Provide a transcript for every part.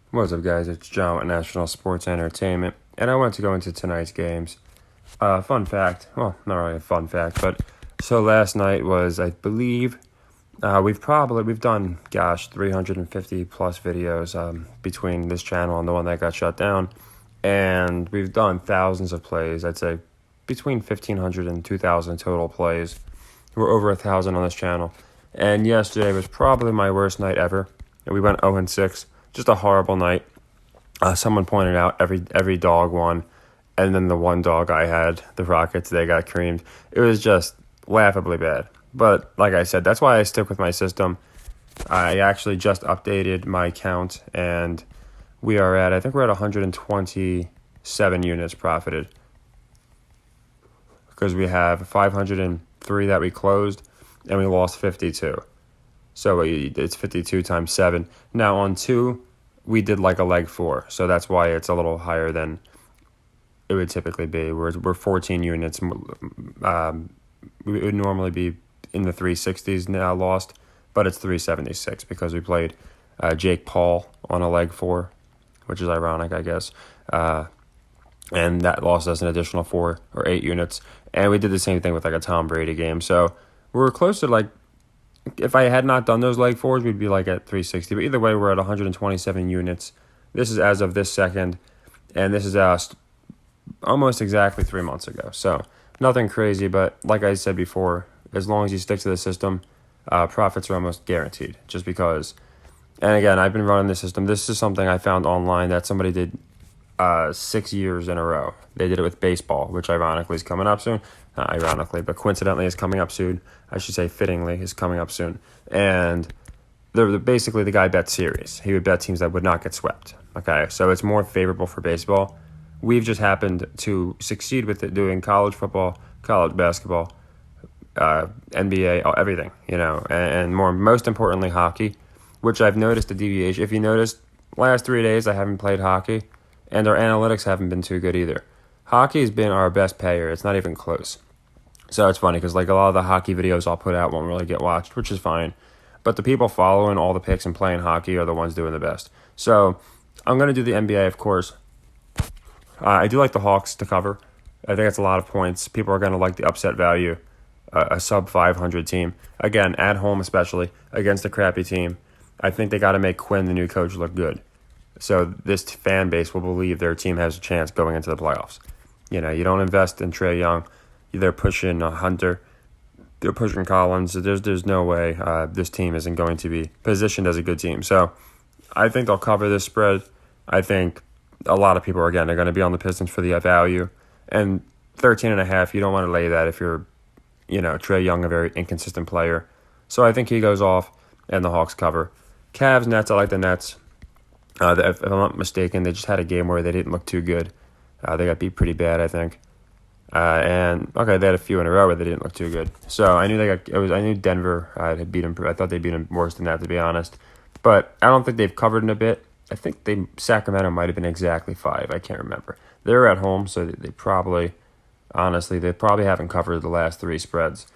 What's up, guys? It's John with National Sports Entertainment, and I want to go into tonight's games. Fun fact, well, not really a fun fact, but so last night was, I believe, we've done, 350 plus videos between this channel and the one that got shut down, and we've done thousands of plays. I'd say between 1,500 and 2,000 total plays. We're over 1,000 on this channel, and yesterday was probably my worst night ever. And we went 0-6. Just a horrible night. Someone pointed out every dog won, and then the one dog I had, the Rockets, they got creamed. It was just laughably bad. But like I said, that's why I stick with my system. I actually just updated my count, and I think we're at 127 units profited, because we have 503 that we closed, and we lost 52. So it's 52 times 7. Now on 2, we did like a leg 4. So that's why it's a little higher than it would typically be. We're 14 units. We would normally be in the 360s now lost, but it's 376 because we played Jake Paul on a leg 4, which is ironic, I guess. And that lost us an additional 4 or 8 units. And we did the same thing with like a Tom Brady game. So we're close to like, if I had not done those leg 4s, we'd be like at 360. But either way, we're at 127 units. This is as of this second, and this is almost exactly 3 months ago. So nothing crazy, but like I said before, as long as you stick to the system, profits are almost guaranteed. Just because, and again, I've been running this system. This is something I found online that somebody did 6 years in a row. They did it with baseball, which ironically is coming up soon. Not ironically, but coincidentally is coming up soon. I should say fittingly is coming up soon. And basically the guy bet series. He would bet teams that would not get swept. Okay, so it's more favorable for baseball. We've just happened to succeed with it doing college football, college basketball, NBA, everything, and most importantly, hockey, which I've noticed a deviation. If you noticed, last 3 days I haven't played hockey, and our analytics haven't been too good either. Hockey has been our best payer. It's not even close. So it's funny because like a lot of the hockey videos I'll put out won't really get watched, which is fine. But the people following all the picks and playing hockey are the ones doing the best. So I'm going to do the NBA, of course. I do like the Hawks to cover. I think it's a lot of points. People are going to like the upset value, a sub 500 team. Again, at home especially, against a crappy team. I think they got to make Quinn, the new coach, look good. So this fan base will believe their team has a chance going into the playoffs. You don't invest in Trae Young. They're pushing Hunter. They're pushing Collins. There's no way this team isn't going to be positioned as a good team. So I think they'll cover this spread. I think a lot of people are going to be on the Pistons for the value. And 13.5, you don't want to lay that if you're, Trae Young, a very inconsistent player. So I think he goes off and the Hawks cover. Cavs, Nets, I like the Nets. If I'm not mistaken, they just had a game where they didn't look too good. They got beat pretty bad, I think. They had a few in a row where they didn't look too good. So I knew I knew Denver had beat them. I thought they beat them worse than that, to be honest. But I don't think they've covered in a bit. I think Sacramento might have been exactly 5. I can't remember. They're at home, so they probably haven't covered the last 3 spreads.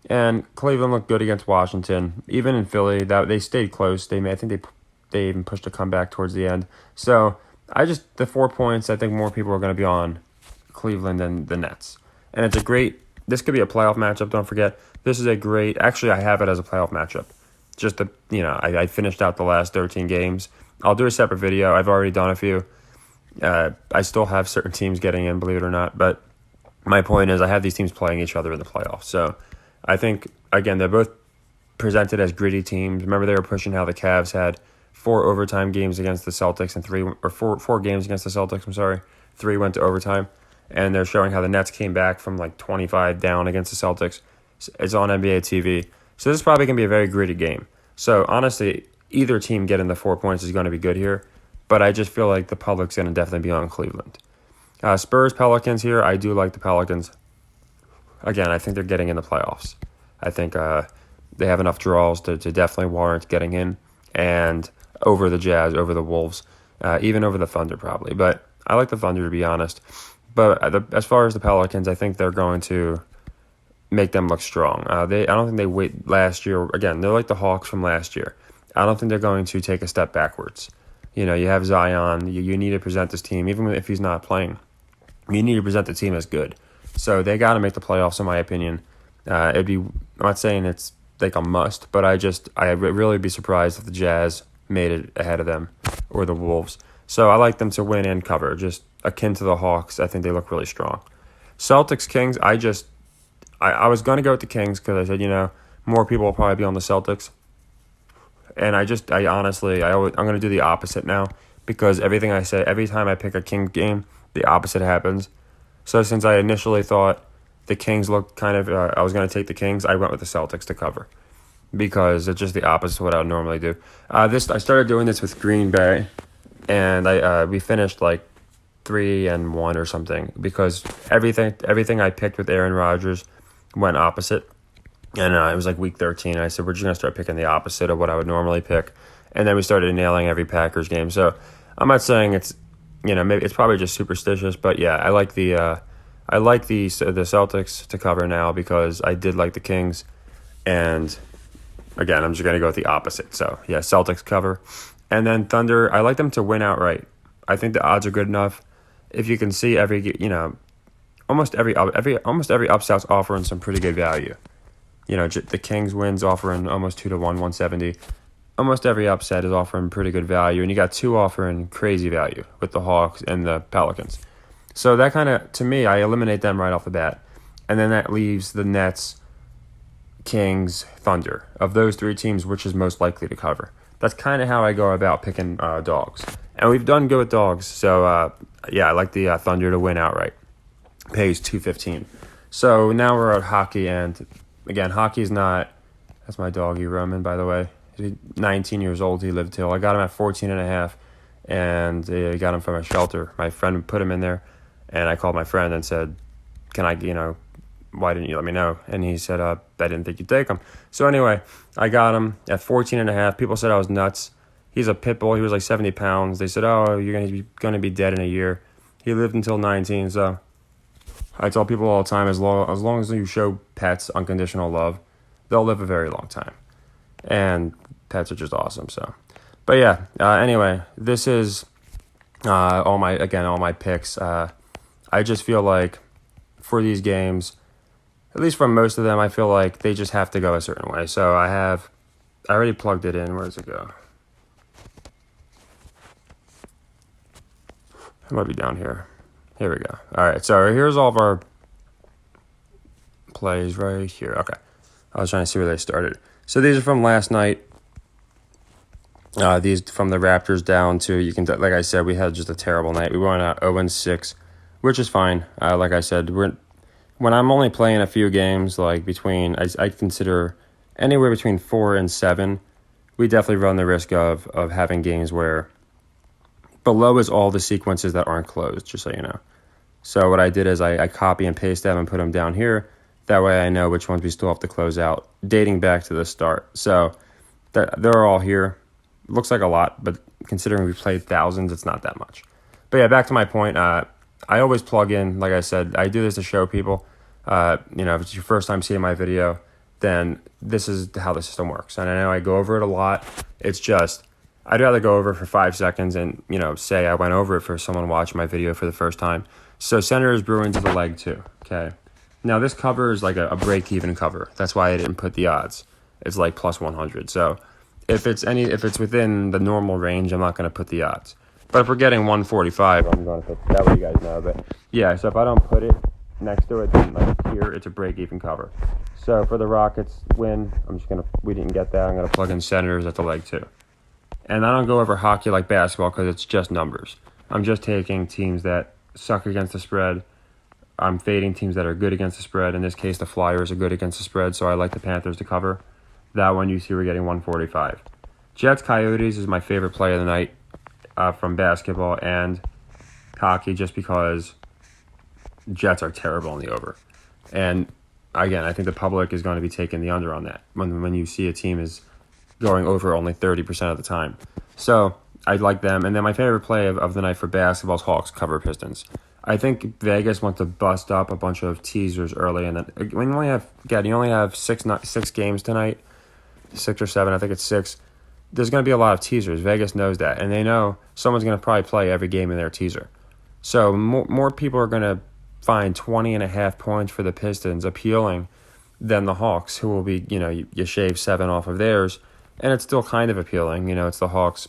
And Cleveland looked good against Washington. Even in Philly, they stayed close. I think they even pushed a comeback towards the end. So the 4 points, I think more people are going to be on Cleveland than the Nets. And this could be a playoff matchup, don't forget. This is actually I have it as a playoff matchup. I finished out the last 13 games. I'll do a separate video. I've already done a few. I still have certain teams getting in, believe it or not. But my point is I have these teams playing each other in the playoffs. So I think, again, they're both presented as gritty teams. Remember they were pushing how the Cavs had 4 overtime games against the Celtics and 4 games against the Celtics, I'm sorry. 3 went to overtime. And they're showing how the Nets came back from like 25 down against the Celtics. It's on NBA TV. So this is probably going to be a very gritty game. So honestly, either team getting the 4 points is going to be good here. But I just feel like the public's going to definitely be on Cleveland. Spurs, Pelicans here. I do like the Pelicans. Again, I think they're getting in the playoffs. I think they have enough draws to definitely warrant getting in. And over the Jazz, over the Wolves, even over the Thunder probably. But I like the Thunder, to be honest. But as far as the Pelicans, I think they're going to make them look strong. I don't think they wait last year. Again, they're like the Hawks from last year. I don't think they're going to take a step backwards. You have Zion. You need to present this team, even if he's not playing. You need to present the team as good. So they got to make the playoffs, in my opinion. I'm not saying it's like a must, but I'd really be surprised if the Jazz made it ahead of them or the Wolves. So I like them to win and cover, just akin to the Hawks. I think they look really strong. Celtics, Kings, I was going to go with the Kings because I said, more people will probably be on the Celtics. And I'm going to do the opposite now because everything I say, every time I pick a Kings game, the opposite happens. So since I initially thought the Kings looked kind of, I was going to take the Kings, I went with the Celtics to cover because it's just the opposite of what I would normally do. I started doing this with Green Bay, and we finished like 3-1 or something because everything I picked with Aaron Rodgers went opposite. And it was like week 13, and I said, we're just going to start picking the opposite of what I would normally pick. And then we started nailing every Packers game. So I'm not saying it's, maybe it's probably just superstitious, but yeah, I like the Celtics to cover now because I did like the Kings. And again, I'm just going to go with the opposite. So yeah, Celtics cover. And then Thunder, I like them to win outright. I think the odds are good enough. If you can see almost every upset's offering some pretty good value. The Kings wins offering almost 2-1, 170. Almost every upset is offering pretty good value, and you got 2 offering crazy value with the Hawks and the Pelicans. So that kind of, to me, I eliminate them right off the bat. And then that leaves the Nets, Kings, Thunder. Of those 3 teams, which is most likely to cover? That's kind of how I go about picking dogs. And we've done good with dogs. So, I like the Thunder to win outright. Pays $2.15. So now we're at hockey, and again, hockey's not. That's my doggy Roman, by the way. He's 19 years old. He lived till I got him at 14 and a half, and I got him from a shelter. My friend put him in there, and I called my friend and said, "Can I, why didn't you let me know?" And he said, "I didn't think you'd take him." So anyway, I got him at 14 and a half. People said I was nuts. He's a pit bull. He was like 70 pounds. They said, "Oh, you're going to be dead in a year." He lived until 19, so I tell people all the time, as long as you show pets unconditional love, they'll live a very long time. And pets are just awesome. So, but yeah. Anyway, this is all my picks. I just feel like for these games, at least for most of them, I feel like they just have to go a certain way. So I already plugged it in. Where does it go? It might be down here. Here we go. All right, so here's all of our plays right here. Okay. I was trying to see where they started. So these are from last night. These from the Raptors down to, like I said, we had just a terrible night. We went out 0-6, which is fine. Like I said, when I'm only playing a few games, like I consider anywhere between 4 and 7, we definitely run the risk of having games where below is all the sequences that aren't closed, just so you know. So what I did is I copy and paste them and put them down here. That way I know which ones we still have to close out, dating back to the start. So they're all here. Looks like a lot, but considering we played thousands, it's not that much. But yeah, back to my point. I always plug in, like I said, I do this to show people. If it's your first time seeing my video, then this is how the system works. And I know I go over it a lot. It's just, I'd rather go over it for 5 seconds and, say I went over it for someone watching my video for the first time. So Senators Bruins is a leg 2, okay? Now this cover is like a break-even cover. That's why I didn't put the odds. It's like plus 100. So if it's within the normal range, I'm not going to put the odds. But if we're getting 145, I'm going to put that way you guys know. But yeah, so if I don't put it next to it, then like here, it's a break-even cover. So for the Rockets win, we didn't get that. I'm going to plug in Senators at the leg 2. And I don't go over hockey like basketball because it's just numbers. I'm just taking teams that suck against the spread. I'm fading teams that are good against the spread. In this case, the Flyers are good against the spread, so I like the Panthers to cover. That one, you see we're getting 145. Jets Coyotes is my favorite play of the night from basketball and hockey, just because Jets are terrible in the over. And again, I think the public is going to be taking the under on that when you see a team is going over only 30% of the time. So I like them. And then my favorite play of the night for basketball is Hawks cover Pistons. I think Vegas wants to bust up a bunch of teasers early, and then when you only have 6 games tonight, 6 or 7, I think it's 6. there's going to be a lot of teasers. Vegas knows that, and they know someone's going to probably play every game in their teaser. So more people are going to find 20.5 points for the Pistons appealing than the Hawks, who will be, you shave 7 off of theirs, and it's still kind of appealing. It's the Hawks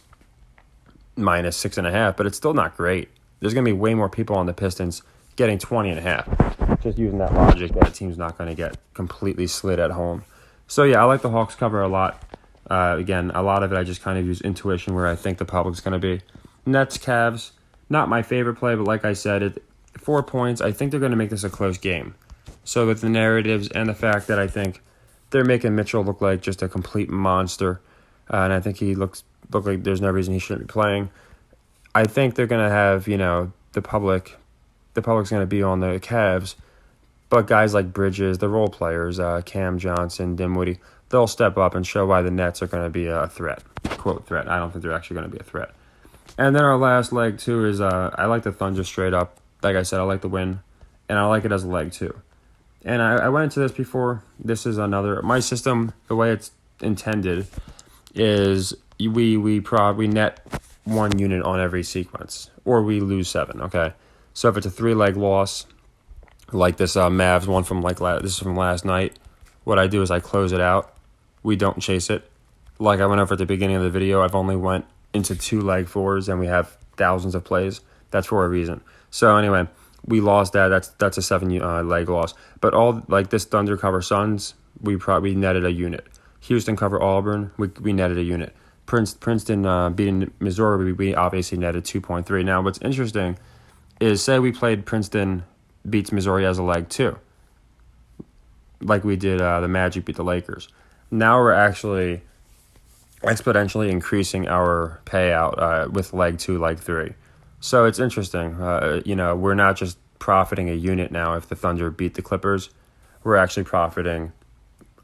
minus 6.5, but it's still not great. There's going to be way more people on the Pistons getting 20.5. Just using that logic that a team's not going to get completely slid at home. So yeah, I like the Hawks cover a lot. Again, a lot of it I just kind of use intuition where I think the public's going to be. Nets, Cavs, not my favorite play, but like I said, 4 points. I think they're going to make this a close game. So with the narratives and the fact that I think they're making Mitchell look like just a complete monster, and I think he look like there's no reason he shouldn't be playing. I think they're going to have, the public's going to be on the Cavs, but guys like Bridges, the role players, Cam Johnson, Dinwiddie, they'll step up and show why the Nets are going to be a threat. Quote, threat. I don't think they're actually going to be a threat. And then our last leg, too, is I like the Thunder straight up. Like I said, I like the win, and I like it as a leg, too. And I went into this before. This is my system, the way it's intended, is we net 1 unit on every sequence, or we lose 7, okay? So if it's a 3-leg loss, like this Mavs one from this is from last night, what I do is I close it out. We don't chase it. Like I went over at the beginning of the video, I've only went into 2-leg 4s, and we have thousands of plays. That's for a reason. So anyway, we lost that. That's a 7-leg loss. But all like this Thunder cover Suns, we netted a unit. Houston cover Auburn, we netted a unit. Princeton beating Missouri, we obviously netted 2.3. Now what's interesting is say we played Princeton beats Missouri as a leg 2, like we did the Magic beat the Lakers. Now we're actually exponentially increasing our payout with leg 2, leg 3. So it's interesting. We're not just profiting a unit now if the Thunder beat the Clippers. We're actually profiting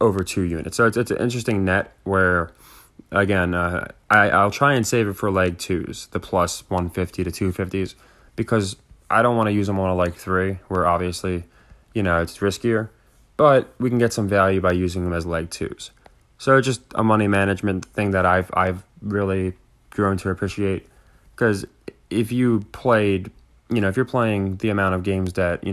over 2 units. So it's an interesting net where, again, I'll try and save it for leg 2s, the plus 150 to 250s, because I don't want to use them on a leg 3 where obviously, it's riskier. But we can get some value by using them as leg 2s. So it's just a money management thing that I've really grown to appreciate, because if you played, if you're playing the amount of games that,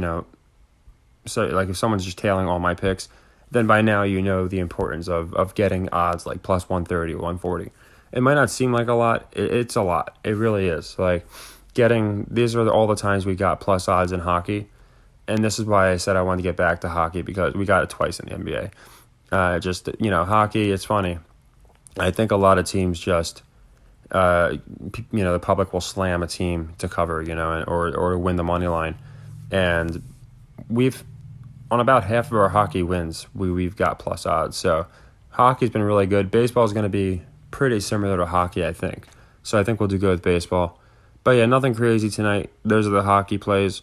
so like if someone's just tailing all my picks, then by now the importance of getting odds like plus 130, 140. It might not seem like a lot. It's a lot. It really is. Like these are all the times we got plus odds in hockey. And this is why I said I wanted to get back to hockey, because we got it twice in the NBA. Hockey, it's funny. I think a lot of teams just, the public will slam a team to cover, or win the money line. And on about half of our hockey wins, we've got plus odds. So hockey's been really good. Baseball is going to be pretty similar to hockey, I think. So I think we'll do good with baseball. But yeah, nothing crazy tonight. Those are the hockey plays.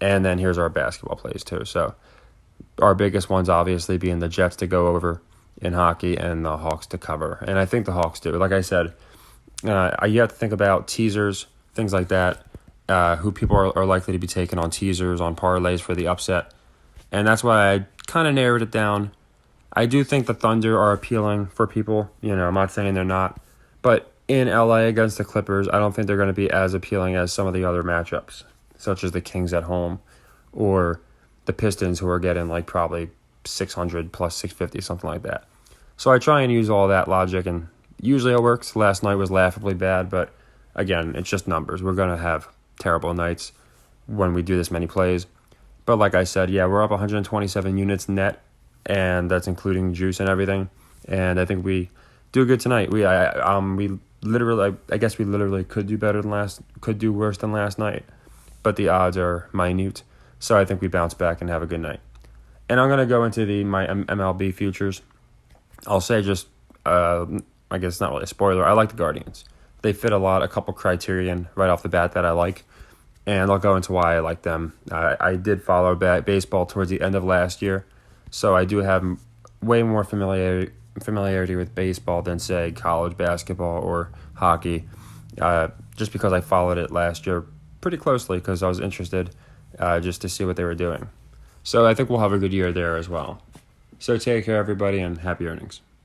And then here's our basketball plays too. So our biggest ones obviously being the Jets to go over in hockey and the Hawks to cover. And I think the Hawks do. Like I said, you have to think about teasers, things like that, who people are likely to be taking on teasers, on parlays for the upset. And that's why I kind of narrowed it down. I do think the Thunder are appealing for people. I'm not saying they're not. But in LA against the Clippers, I don't think they're going to be as appealing as some of the other matchups, such as the Kings at home or the Pistons, who are getting like probably 600 plus 650, something like that. So I try and use all that logic, and usually it works. Last night was laughably bad, but again, it's just numbers. We're going to have terrible nights when we do this many plays. But like I said, yeah, we're up 127 units net, and that's including juice and everything. And I think we do good tonight. We literally, I guess we literally could do worse than last night, but the odds are minute. So I think we bounce back and have a good night. And I'm going to go into my MLB futures. I'll say just, I guess it's not really a spoiler. I like the Guardians. They fit a couple criterion right off the bat that I like. And I'll go into why I like them. I did follow baseball towards the end of last year, so I do have way more familiarity with baseball than, say, college basketball or hockey, just because I followed it last year pretty closely because I was interested just to see what they were doing. So I think we'll have a good year there as well. So take care, everybody, and happy earnings.